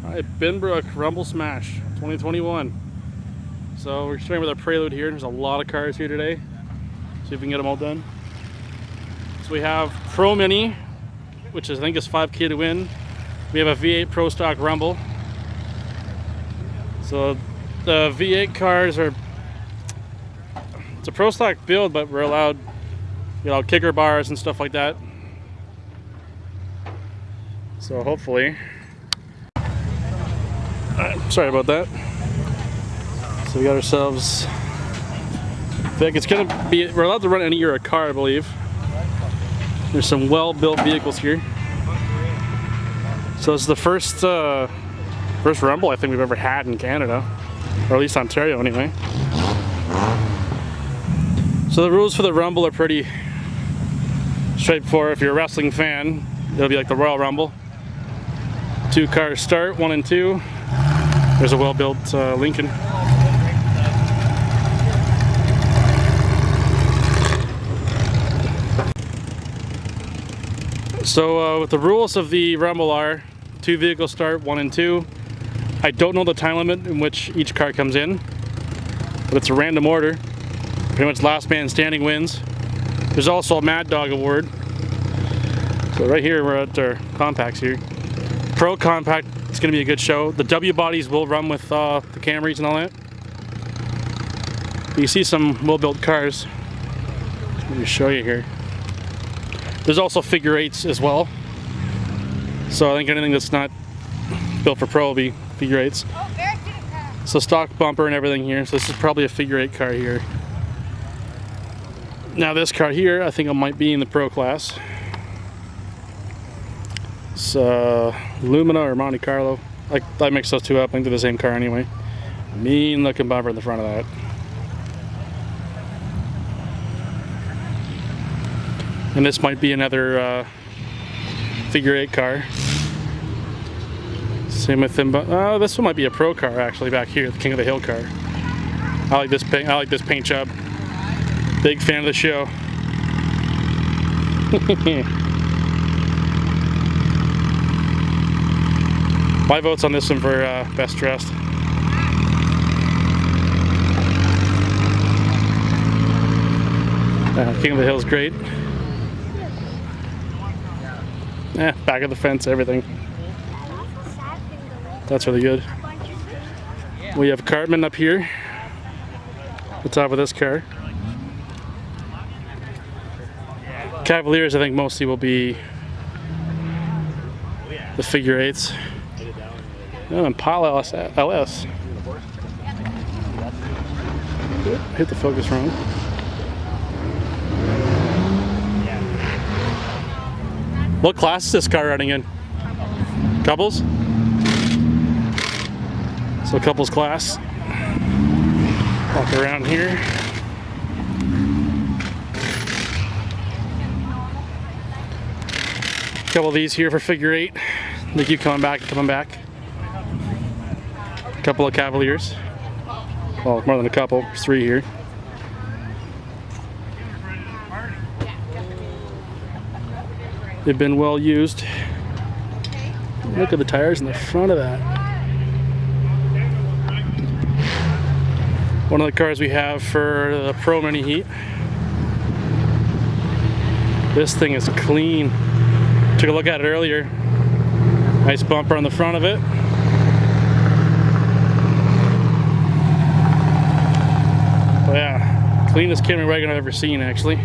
Alright, Binbrook Rumble Smash 2021. So we're starting with our Prelude here. There's a lot of cars here today. See if we can get them all done. So we have Pro Mini, which I think is $5K to win. We have a V8 Pro Stock Rumble. So the V8 cars are, it's a Pro Stock build, but we're allowed, you know, kicker bars and stuff like that. So hopefully, sorry about that. So we got ourselves, I think it's gonna be, we're allowed to run any era car, I believe. There's some well-built vehicles here. So this is the first Rumble I think we've ever had in Canada, or at least Ontario anyway. So the rules for the Rumble are pretty straightforward. If you're a wrestling fan, it'll be like the Royal Rumble. 2 cars start, 1 and 2. There's a well-built Lincoln. So what the rules of the Rumble are, 2 vehicles start, 1 and 2. I don't know the time limit in which each car comes in, but it's a random order. Pretty much last man standing wins. There's also a Mad Dog award. So right here we're at our compacts here. Pro Compact, it's going to be a good show. The W bodies will run with the Camrys and all that. You see some well-built cars. Let me show you here. There's also figure 8s as well. So I think anything that's not built for Pro will be figure 8s. So stock bumper and everything here. So this is probably a figure 8 car here. Now this car here, I think it might be in the Pro class. It's Lumina or Monte Carlo. I mix those two up. I think they're the same car anyway. Mean looking bumper in the front of that. And this might be another figure 8 car. Same with them, but this one might be a Pro car actually back here, the King of the Hill car. I like this paint. I like this paint job. Big fan of the show. My vote's on this one for best dressed. King of the Hill's great. Back of the fence, everything. That's really good. We have Cartman up here. The top of this car. Cavaliers, I think mostly will be the figure 8s. Oh, Impala LS. Hit the focus wrong. What class is this car running in? Couples? So couples class. Walk around here. A couple of these here for figure 8. They keep coming back. A couple of Cavaliers. Well, more than a couple. There's 3 here. They've been well used. Look at the tires in the front of that. One of the cars we have for the Pro Mini Heat. This thing is clean. Took a look at it earlier. Nice bumper on the front of it. But yeah, cleanest Camry wagon I've ever seen actually.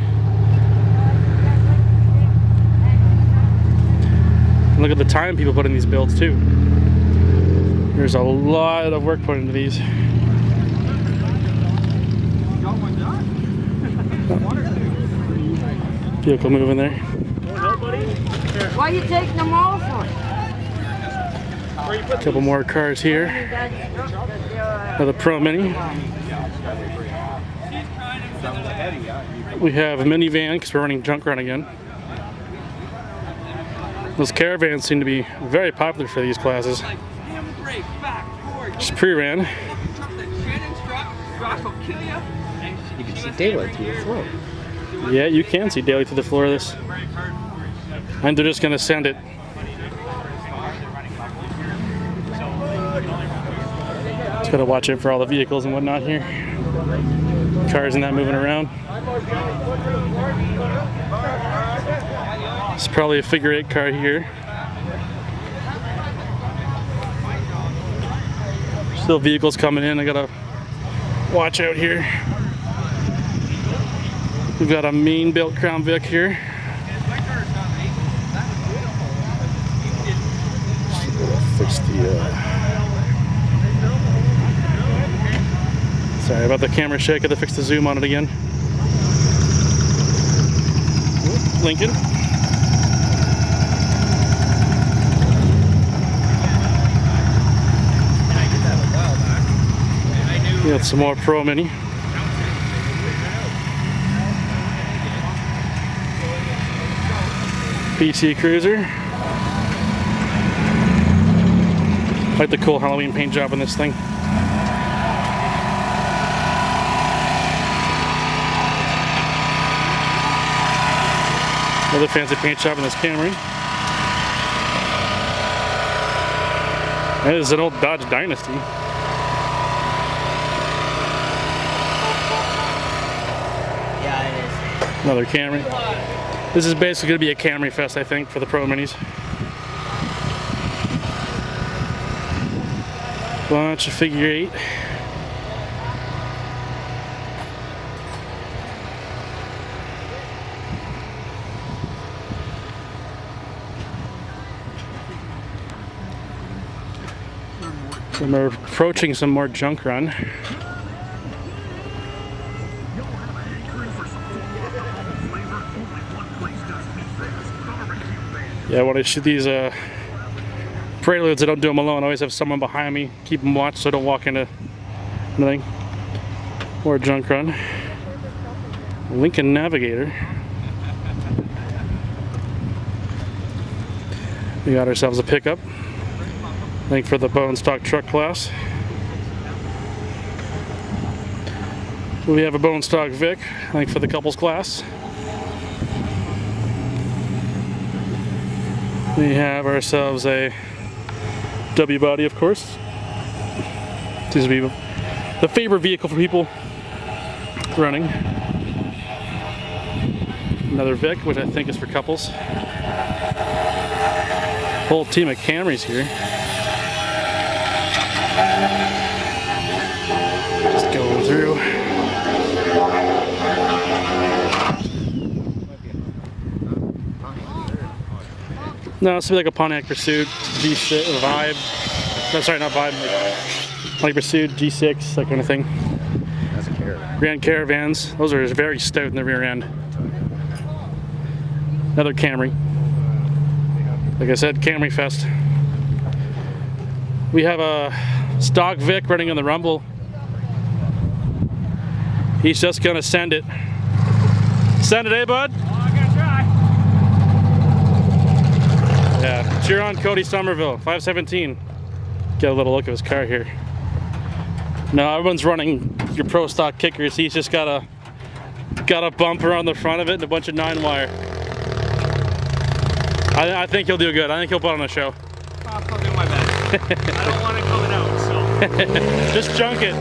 And look at the time people put in these builds too. There's a lot of work put into these. Vehicle moving there. Why are you taking them all for? A couple more cars here. Another Pro Mini. We have a minivan because we're running junk run again. Those caravans seem to be very popular for these classes. Just pre-ran. You can see daylight through the floor. Yeah, you can see daylight through the floor of this. And they're just going to send it. Just gotta watch out for all the vehicles and whatnot here. Cars and that moving around. It's probably a figure 8 car here. Still vehicles coming in. I gotta watch out here. We've got a main built Crown Vic here. Fix the, sorry about the camera shake. I had to fix the zoom on it again. Lincoln. We got some more Pro Mini. BT Cruiser. I like the cool Halloween paint job on this thing. Another fancy paint job on this Camry. That is an old Dodge Dynasty. Yeah, it is. Another Camry. This is basically going to be a Camry fest, I think, for the Pro Minis. Bunch of figure 8. And we're approaching some more junk run. Yeah, when I shoot these Preludes, I don't do them alone. I always have someone behind me, keep them watched so I don't walk into anything. More junk run. Lincoln Navigator. We got ourselves a pickup. I think for the bone stock truck class. We have a bone stock Vic, I think for the couples class. We have ourselves a W body, of course. Seems to be the favorite vehicle for people running. Another Vic, which I think is for couples. Whole team of Camrys here. Just going through. No, it's like a Pontiac Pursuit, G6, Vibe. No, sorry, not Vibe. Like Pursuit, G6, that kind of thing. That's a Caravan. Grand Caravans. Those are very stout in the rear end. Another Camry. Like I said, Camry Fest. We have a stock Vic running on the Rumble. He's just gonna send it. Send it, eh, bud? Yeah, cheer on Cody Somerville, 517. Get a little look at his car here. No, everyone's running your pro stock kickers. He's just got a bumper on the front of it and a bunch of 9-wire. I think he'll do good. I think he'll put on a show. I'll do my best. I don't want it coming out, so. Just junk it.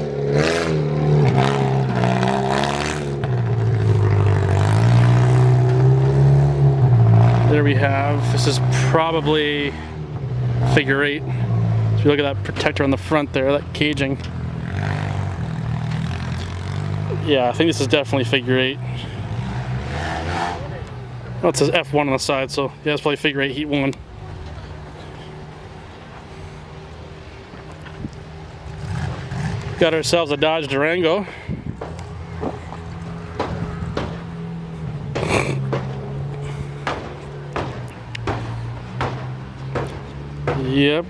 There we have, this is probably figure 8. So you look at that protector on the front there, that caging. Yeah, I think this is definitely figure 8. Well, it says F1 on the side, so yeah, it's probably figure 8 Heat 1. Got ourselves a Dodge Durango. Yep.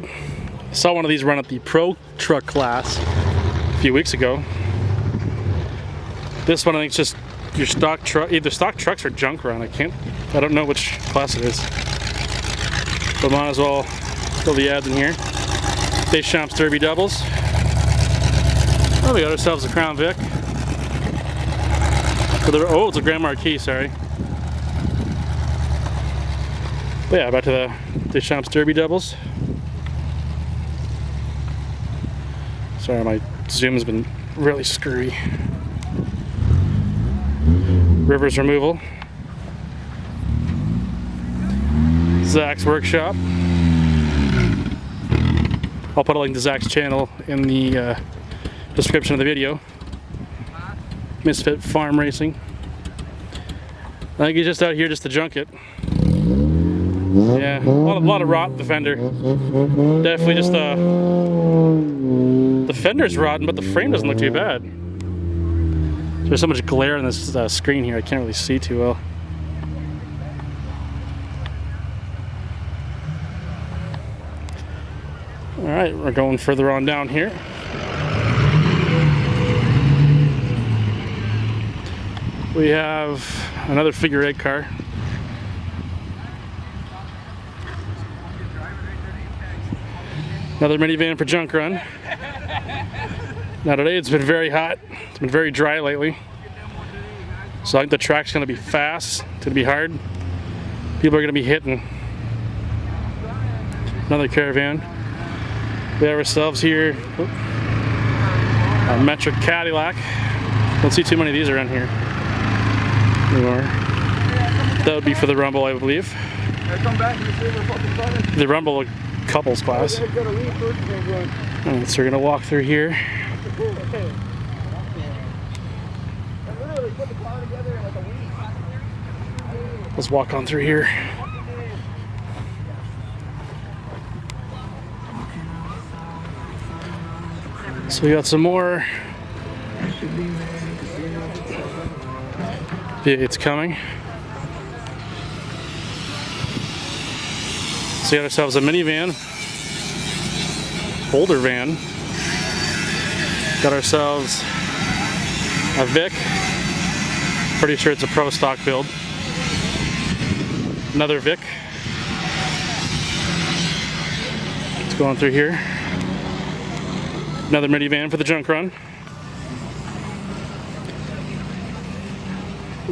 Saw one of these run at the Pro Truck class a few weeks ago. This one I think is just your stock truck, either stock trucks or junk run. I don't know which class it is. But might as well throw the ads in here. Deschamps Derby doubles. Oh, we got ourselves a Crown Vic. Oh, it's a Grand Marquis, sorry. But yeah, back to the Deschamps Derby doubles. Sorry, my Zoom's been really screwy. Rivers removal. Zach's workshop. I'll put a link to Zach's channel in the description of the video. Misfit Farm Racing. I think he's just out here just to junk it. Yeah, a lot of rot in the fender. Definitely just the fender's rotten, but the frame doesn't look too bad. There's so much glare on this screen here, I can't really see too well. All right, we're going further on down here. We have another figure 8 car. Another minivan for junk run. Now today it's been very hot. It's been very dry lately. So I think the track's gonna be fast. It's gonna be hard. People are gonna be hitting. Another caravan. We have ourselves here a metric Cadillac. Don't see too many of these around here anymore. That would be for the Rumble, I believe. The Rumble couples class. Alright, so we're gonna walk through here. Let's walk on through here. So we got some more V8s coming. So we got ourselves a minivan, older van. Got ourselves a Vic. Pretty sure it's a pro stock build. Another Vic. Let's go on through here. Another minivan for the junk run.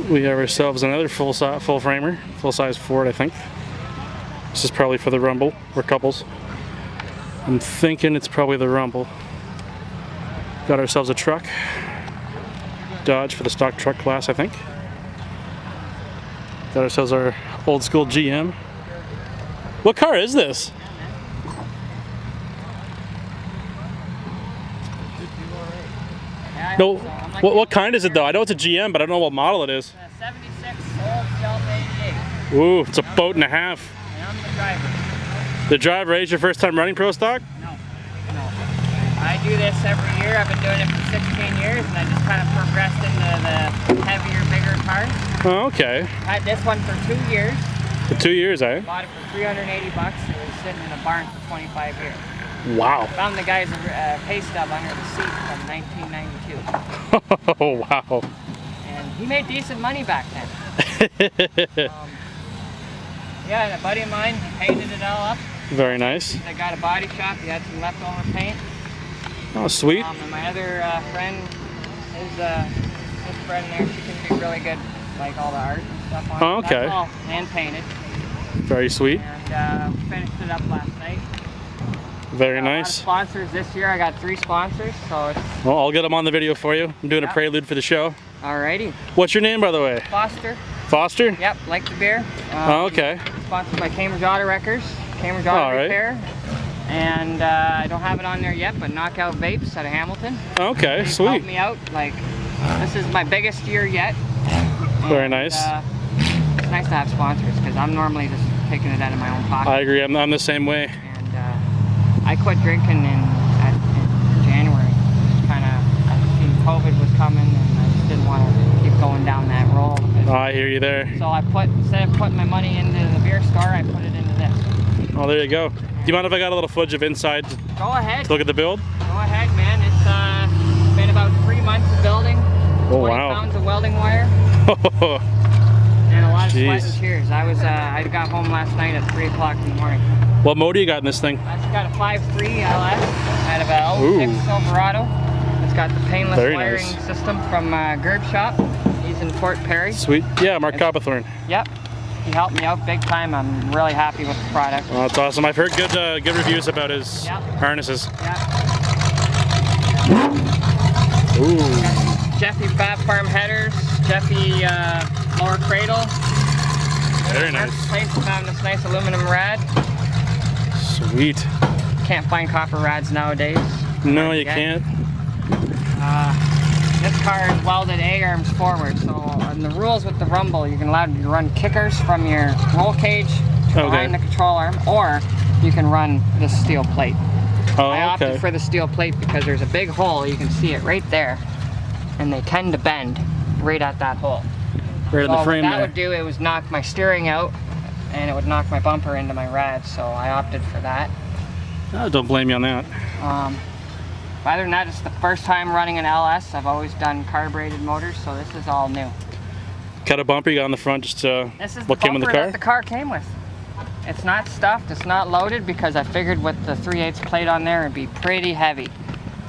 We have ourselves another full framer, full size Ford, I think. This is probably for the Rumble or couples. I'm thinking it's probably the Rumble. Got ourselves a truck. Dodge for the stock truck class, I think. Got ourselves our old school GM. What car is this? No, what kind is it though? I know it's a GM, but I don't know what model it is. 76 old Delta 88. Ooh, it's a boat and a half. And I'm the driver. The driver, is your first time running pro stock? No. I do this every year. I've been doing it for 16 years, and I just kind of progressed into the heavier, bigger cars. Oh, okay. I had this one for 2 years. For 2 years, eh? Bought it for $380. It was sitting in a barn for 25 years. Wow. Found the guy's pay stub under the seat from 1992. Oh, wow. And he made decent money back then. Yeah, and a buddy of mine, he painted it all up. Very nice. I got a body shop. He had some leftover paint. Oh, sweet. And my other friend, his friend there, she can do really good, like all the art and stuff on it. Oh, okay. That's all hand painted. Very sweet. And we finished it up last night. Very A lot of nice. sponsors this year. I got 3 sponsors, so it's Well, I'll get them on the video for you. I'm doing a prelude for the show. alrighty. What's your name, by the way? Foster. Foster? Yep, like the beer. Oh, okay. Sponsored by Cambridge Auto Wreckers, Cambridge Auto All right. Repair. And I don't have it on there yet, but Knockout Vapes out of Hamilton. Okay, They've sweet. helped me out. Like, this is my biggest year yet. Very And, nice. it's nice to have sponsors because I'm normally just taking it out of my own pocket. I agree. I'm the same way. And I quit drinking in January. Kind of, I seen COVID was coming, and I just didn't want to keep going down that road. Oh, I hear you there. So I instead of putting my money into the beer store, I put it into this. Oh, there you go. Do you mind if I got a little footage of inside to Go ahead. look at the build? Go ahead, man. It's been about 3 months of building. Oh, 20 wow. pounds of welding wire. And a lot of sweat Jeez. and tears. I got home last night at 3 o'clock in the morning. What motor you got in this thing? I just got a 5.3 LS out of a 06 Ooh. Silverado. It's got the painless Very wiring nice. system from Gerb Shop. He's in Fort Perry. Sweet. Yeah, Mark Copperthorne. Yep. He helped me out big time. I'm really happy with the product. Oh, that's awesome. I've heard good reviews about his Yep. harnesses. Yeah. Ooh, Jeffy Fat Farm headers, Jeffy lower cradle. very First nice. place of having this nice aluminum rad. Sweet. Can't find copper rads nowadays. No, Hard to you get. can't. This car is welded A-arms forward, so in the rules with the Rumble, you can allow to run kickers from your roll cage behind the control arm, or you can run this steel plate. Oh, I opted okay. for the steel plate because there's a big hole, you can see it right there, and they tend to bend right at that hole. Right in the So frame what that there. would do, it was knock my steering out, and it would knock my bumper into my rad, so I opted for that. Oh, don't blame me on that. Other than that, it's the first time running an LS. I've always done carbureted motors, so this is all new. Cut a bumper you got on the front, just This is the what came with bumper the car? that the car came with. It's not stuffed, it's not loaded, because I figured with the 3/8 plate on there, it'd be pretty heavy.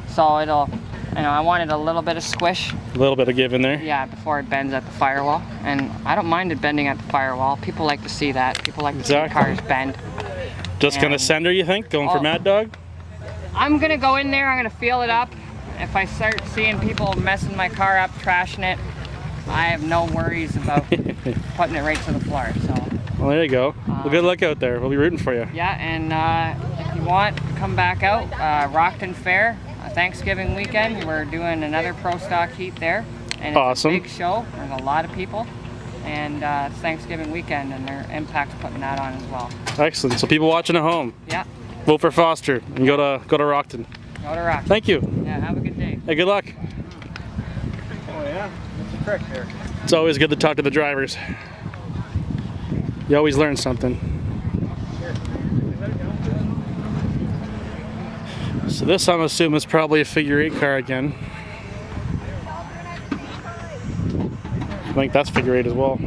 So it'll, I wanted a little bit of squish, A little bit of give in there. yeah, before it bends at the firewall. And I don't mind it bending at the firewall. People like to see that. People like to see Exactly. cars bend. Just kind of And- sender, you think? Going for Oh. Mad Dog? I'm gonna go in there, I'm gonna feel it up. If I start seeing people messing my car up, trashing it, I have no worries about putting it right to the floor. So Well, there you go. Well, good luck out there. We'll be rooting for you. yeah, and if you want, come back out. Rockton Fair, Thanksgiving weekend, we're doing another Pro Stock heat there. And it's Awesome. a big show, there's a lot of people. And it's Thanksgiving weekend, and their Impact's putting that on as well. Excellent. So people watching at home, Yeah, vote for Foster and go to Rockton. go to Rockton. Thank you. Yeah, have a good day. Hey, good luck. Oh yeah, that's a trick there. It's always good to talk to the drivers. You always learn something. So this, I'm assuming, is probably a figure 8 car again. I think that's figure 8 as well.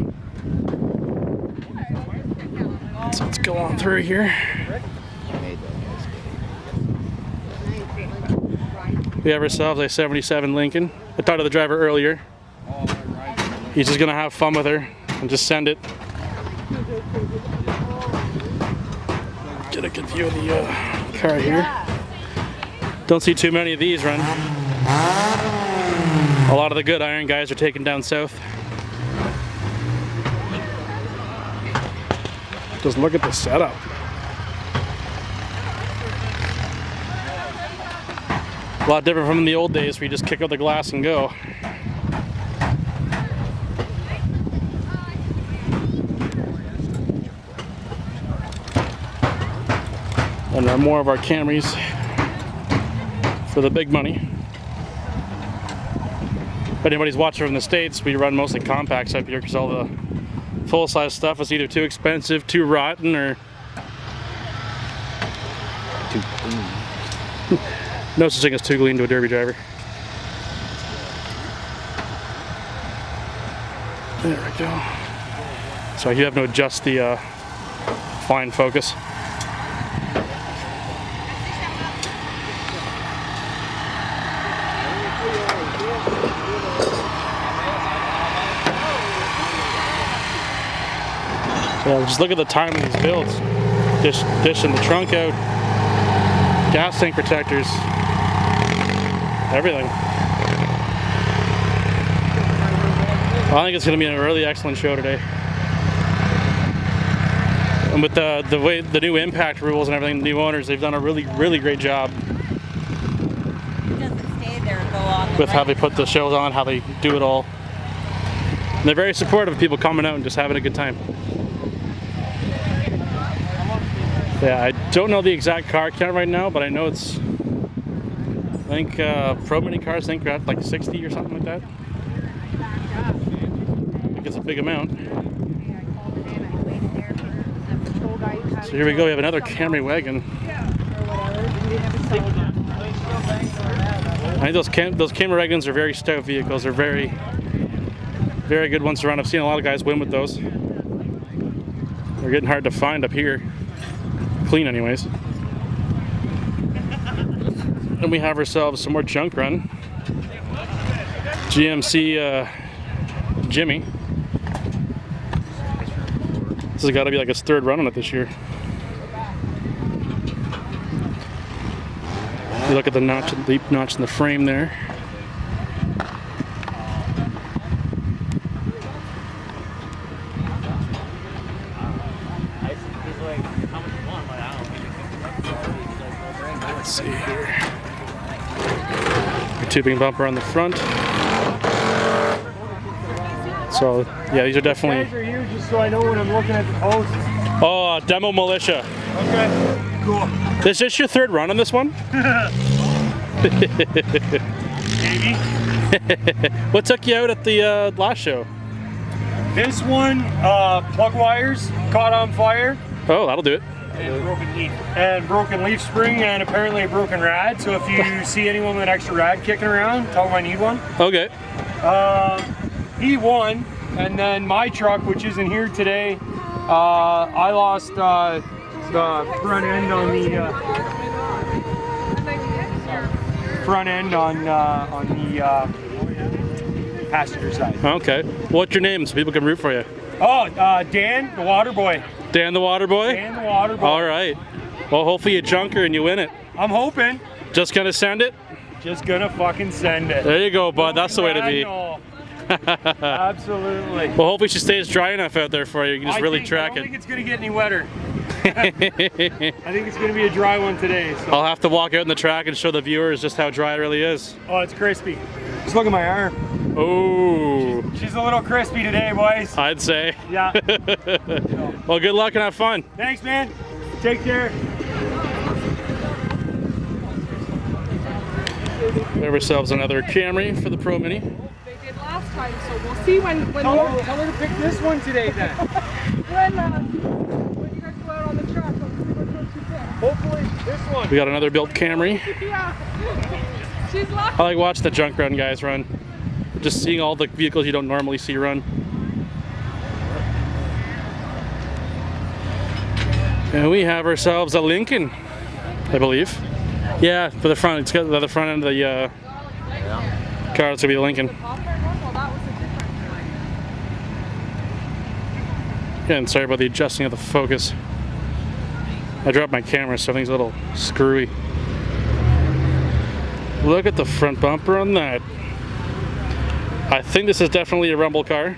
So let's go on through here. We have ourselves a 77 Lincoln. I talked to the driver earlier. He's just gonna have fun with her and just send it. Get a good view of the car here. Don't see too many of these run. A lot of the good iron guys are taken down south. Just look at the setup. A lot different from the old days where you just kick out the glass and go. And there are more of our Camrys for the big money. If anybody's watching from the States, we run mostly compacts up here because all the full-size stuff is either too expensive, too rotten, or Too clean. no such thing as too clean to a derby driver. There we go. So you have to adjust the fine focus. So just look at the time of these builds. Dishing the trunk out, gas tank protectors, everything. I think it's going to be a really excellent show today. And with the way the new impact rules and everything, the new owners, they've done a really great job with how they put the shows on, how they do it all. And they're very supportive of people coming out and just having a good time. Yeah, I don't know the exact car count right now, but I know it's, I think Pro Mini cars, I think are at like 60 or something like that. I think it's a big amount. So here we go, we have another Camry wagon. I think those Camry wagons are very stout vehicles. They're very good ones to run. I've seen a lot of guys win with those. They're getting hard to find up here. Clean anyways. And we have ourselves some more junk run. GMC Jimmy. This has got to be like its third run on it this year. You look at the notch, deep notch in the frame there. Let's see here. Your tubing bumper on the front. So yeah, these are definitely. These guys are here just so I know when I'm looking at the posts. Oh, demo militia. Okay, cool. Is this your third run on this one? Maybe. What took you out at the last show? This one, plug wires caught on fire. Oh, that'll do it. And broken leaf spring and apparently a broken rad. So if you see anyone with an extra rad kicking around, tell them I need one. Okay. He won, and then my truck, which isn't here today, I lost the front end on the passenger side. Okay. What's your name so people can root for you? Oh, Dan, the water boy. Dan the Water Boy? Dan the water boy. All right. Well, hopefully you junker and you win it. I'm hoping. Just gonna send it? Just gonna fucking send it. There you go, bud. That's the way to be. Absolutely. Well, hopefully she stays dry enough out there for you. You can just really track I don't think it. it's gonna get any wetter. I think it's gonna be a dry one today. So. I'll have to walk out in the track and show the viewers just how dry it really is. Oh, it's crispy. Just look at my arm. Oh. She's a little crispy today, boys. I'd say. Yeah. Well, good luck and have fun. Thanks, man. Take care. We have ourselves another Camry for the Pro Mini. They did last time, so we'll see when Tell her to pick this one today, then. when you guys go out on the track. Let's see which one she picks. Hopefully, this one. We got another built Camry. Yeah. She's lucky. I like watching the junk run guys run. Just seeing all the vehicles you don't normally see run. And we have ourselves a Lincoln, I believe. Yeah, for the front. It's got the front end of the car. It's gonna be a Lincoln. Again, sorry about the adjusting of the focus. I dropped my camera, so everything's a little screwy. Look at the front bumper on that. I think this is definitely a rumble car.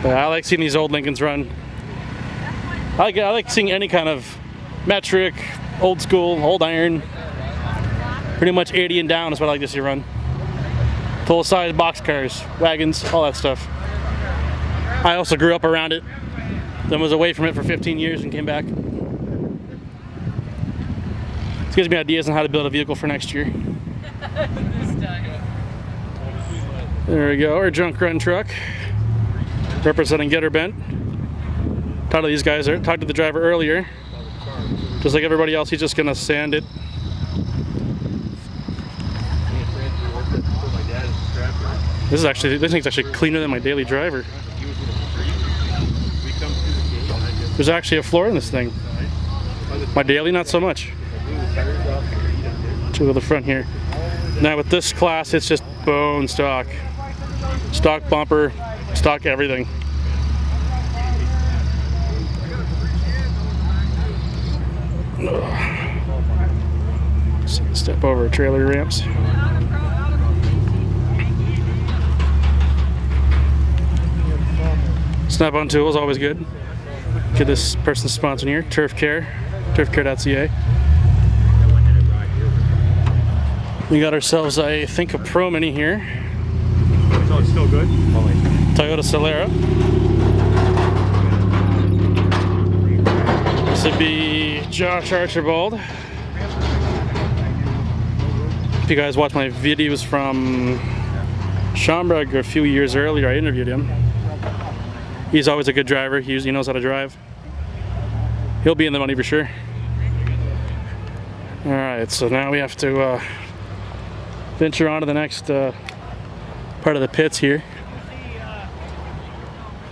But I like seeing these old Lincolns run. I like seeing any kind of metric, old school, old iron. Pretty much 80 and down is what I like to see run. Full size box cars, wagons, all that stuff. I also grew up around it, then was away from it for 15 years and came back. This gives me ideas on how to build a vehicle for next year. There we go, our junk run truck. Representing Getter Bent. Talked to these guys, talked to the driver earlier. Just like everybody else, he's just gonna sand it. This thing's actually cleaner than my daily driver. There's actually a floor in this thing. My daily, not so much. To the front here. Now with this class, it's just bone stock. Stock bumper, stock everything. Step over trailer ramps. Snap-on tools, always good. Get this person sponsored here, Turf Care, turfcare.ca. We got ourselves, I think, a Pro Mini here. So it's still good? Toyota Solera. This would be Josh Archibald. If you guys watch my videos from Schaumburg a few years earlier, I interviewed him. He's always a good driver. He knows how to drive. He'll be in the money for sure. All right, so now we have to venture on to the next part of the pits here.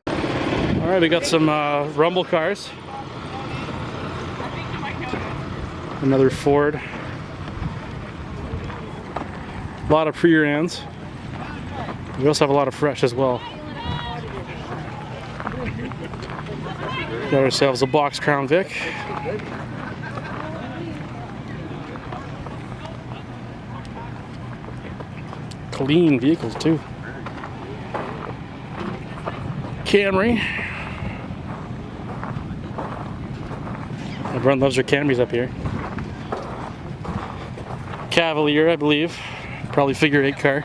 All right, we got some rumble cars. Another Ford. A lot of pre-rans. We also have a lot of fresh as well. Got ourselves a box Crown Vic. Clean vehicles too. Camry. Everyone loves their Camrys up here. Cavalier, I believe. Probably figure 8 car.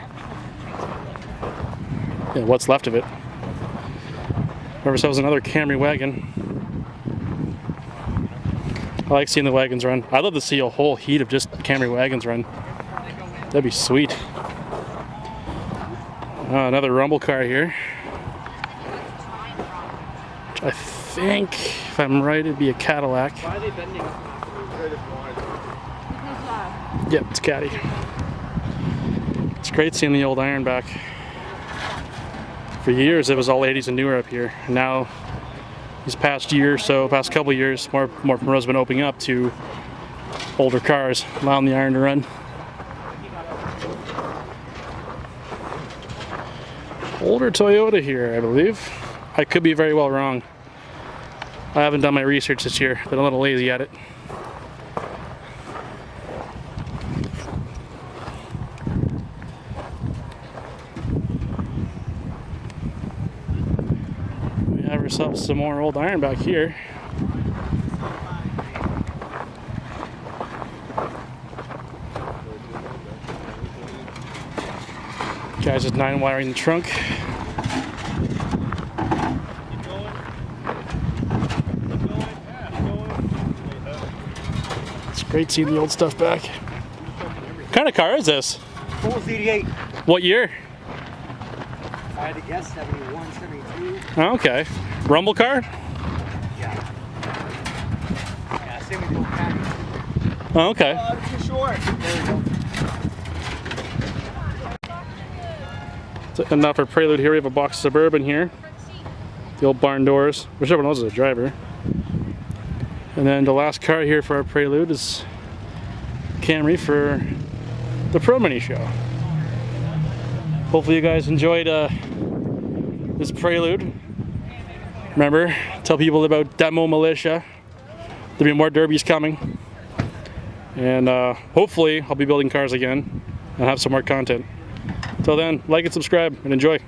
Yeah, what's left of it. Have ourselves another Camry wagon. I like seeing the wagons run. I'd love to see a whole heat of just Camry wagons run. That'd be sweet. Another rumble car here. Which I think, if I'm right, it'd be a Cadillac. Why are they bending? Yep, it's Caddy. It's great seeing the old iron back. For years, it was all 80s and newer up here. Now, these past year or so, past couple years, more roads have been opening up to older cars, allowing the iron to run. Older Toyota here, I believe. I could be very well wrong. I haven't done my research this year. Been a little lazy at it. We have ourselves some more old iron back here. Guys with 9 wiring the trunk. It's great seeing the old stuff back. What kind of car is this? Almost 88. What year? I had to guess 71, 72. Oh, okay. Rumble car? Yeah. Yeah, same with the old Caddy. Oh, okay. Too short. There we go. So enough for Prelude here. We have a box Suburban here. The old barn doors, which everyone knows is a driver. And then the last car here for our Prelude is Camry for the Pro Mini show. Hopefully you guys enjoyed this Prelude. Remember, tell people about Demo Militia. There'll be more derbies coming. And hopefully I'll be building cars again and have some more content. Till then, like and subscribe and enjoy.